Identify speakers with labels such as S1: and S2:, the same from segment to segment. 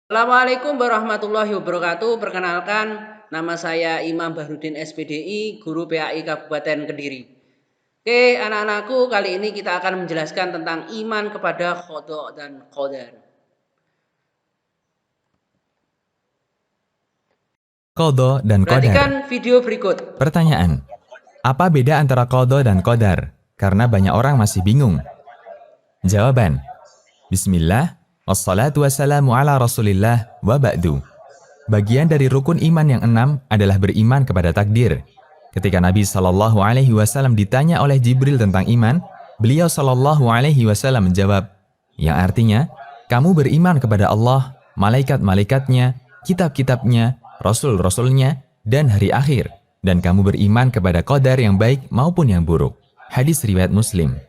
S1: Assalamualaikum warahmatullahi wabarakatuh. Perkenalkan, nama saya Imam Bahrudin SPDI, Guru PAI Kabupaten Kediri. Oke, anak-anakku, kali ini kita akan menjelaskan tentang iman kepada qada dan qadar.
S2: Qadha dan qadar.
S1: Perhatikan video berikut.
S2: Pertanyaan, apa beda antara qadha dan qadar? Karena banyak orang masih bingung. Jawaban, Bismillah, wassalatu wassalamu ala rasulillah wa ba'du. Bagian dari rukun iman yang 6 adalah beriman kepada takdir. Ketika Nabi SAW ditanya oleh Jibril tentang iman, beliau SAW menjawab, yang artinya, kamu beriman kepada Allah, malaikat-malaikatnya, kitab-kitabnya, rasul-rasulnya, dan hari akhir, dan kamu beriman kepada qadar yang baik maupun yang buruk. Hadis riwayat Muslim.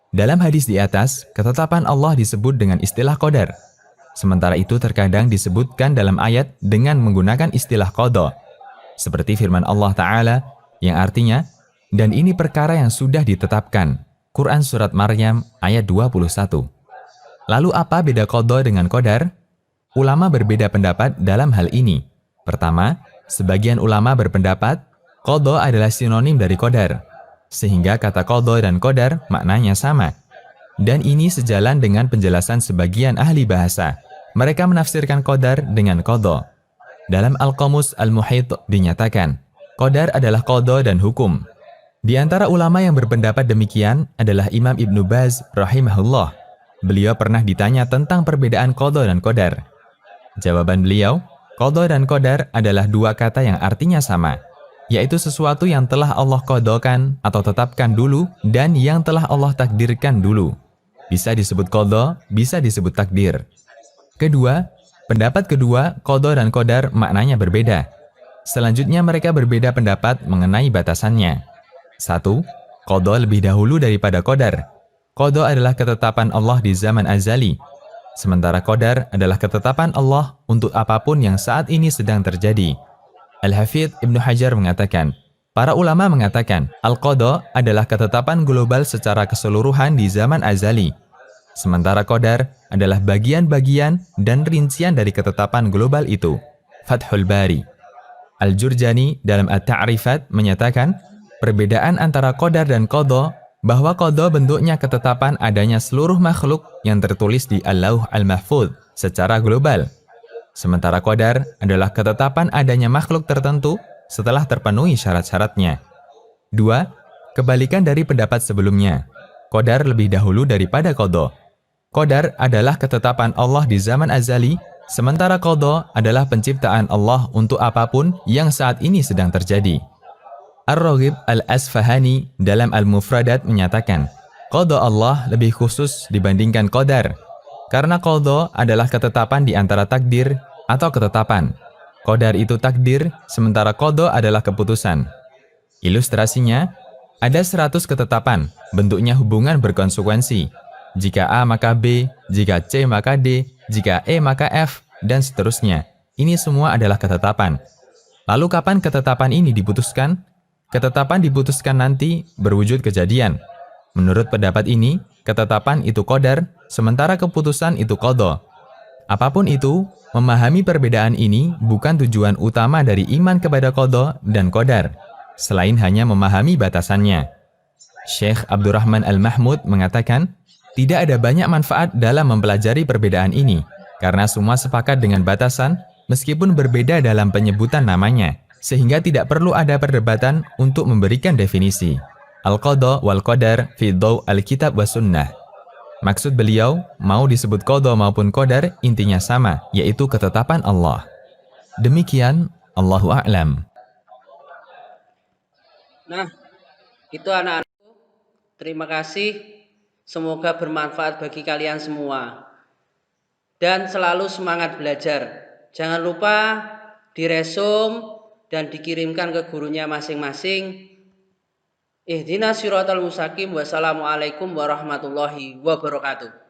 S2: Dalam hadis di atas, ketetapan Allah disebut dengan istilah qadar. Sementara itu terkadang disebutkan dalam ayat dengan menggunakan istilah qadha. Seperti firman Allah Ta'ala yang artinya, dan ini perkara yang sudah ditetapkan. Quran Surat Maryam ayat 21. Lalu apa beda qadha dengan qadar? Ulama berbeda pendapat dalam hal ini. Pertama, sebagian ulama berpendapat qadha adalah sinonim dari qadar, sehingga kata qadha dan qadar maknanya sama. Dan ini sejalan dengan penjelasan sebagian ahli bahasa. Mereka menafsirkan qadar dengan qadha. Dalam Al-Qamus Al-Muhit dinyatakan, qadar adalah qadha dan hukum. Di antara ulama yang berpendapat demikian adalah Imam Ibnu Baz rahimahullah. Beliau pernah ditanya tentang perbedaan qadha dan qadar. Jawaban beliau, qadha dan qadar adalah dua kata yang artinya sama, yaitu sesuatu yang telah Allah qadhakan atau tetapkan dulu dan yang telah Allah takdirkan dulu. Bisa disebut qadha, bisa disebut takdir. Kedua, pendapat kedua, qadha dan qadar maknanya berbeda. Selanjutnya mereka berbeda pendapat mengenai batasannya. 1. Qadha lebih dahulu daripada qadar. Qadha adalah ketetapan Allah di zaman azali, sementara qadar adalah ketetapan Allah untuk apapun yang saat ini sedang terjadi. Al-Hafidh Ibnu Hajar mengatakan, para ulama mengatakan, Al-Qadha adalah ketetapan global secara keseluruhan di zaman azali. Sementara qadar adalah bagian-bagian dan rincian dari ketetapan global itu. Fathul Bari. Al-Jurjani dalam At-Ta'rifat menyatakan, perbedaan antara qadar dan qadha, bahwa qadha bentuknya ketetapan adanya seluruh makhluk yang tertulis di Al-Lauh Al-Mahfudz secara global. Sementara qadar adalah ketetapan adanya makhluk tertentu setelah terpenuhi syarat-syaratnya. 2. Kebalikan dari pendapat sebelumnya. Qadar lebih dahulu daripada qadha. Qadar adalah ketetapan Allah di zaman azali, sementara qadha adalah penciptaan Allah untuk apapun yang saat ini sedang terjadi. Ar-Raghib Al-Asfahani dalam Al-Mufradat menyatakan, qadha Allah lebih khusus dibandingkan qadar, karena qadha adalah ketetapan di antara takdir atau ketetapan. Qadar itu takdir, sementara qadha adalah keputusan. Ilustrasinya, ada 100 ketetapan, bentuknya hubungan berkonsekuensi. Jika A maka B, jika C maka D, jika E maka F, dan seterusnya. Ini semua adalah ketetapan. Lalu kapan ketetapan ini diputuskan? Ketetapan diputuskan nanti berwujud kejadian. Menurut pendapat ini, ketetapan itu qadar, sementara keputusan itu qadha. Apapun itu, memahami perbedaan ini bukan tujuan utama dari iman kepada qadha dan qadar, selain hanya memahami batasannya. Syekh Abdurrahman Al-Mahmud mengatakan, tidak ada banyak manfaat dalam mempelajari perbedaan ini, karena semua sepakat dengan batasan, meskipun berbeda dalam penyebutan namanya, sehingga tidak perlu ada perdebatan untuk memberikan definisi. Al-Qadha wal Qadar fi Dhaw al-Kitab wa Sunnah. Maksud beliau, mau disebut qadha maupun qadar, intinya sama, yaitu ketetapan Allah. Demikian, Allahu a'lam.
S1: Nah, itu anak-anak. Terima kasih. Semoga bermanfaat bagi kalian semua. Dan selalu semangat belajar. Jangan lupa diresum dan dikirimkan ke gurunya masing-masing. Ihdinas siratal mustaqim. Wassalamualaikum warahmatullahi wabarakatuh.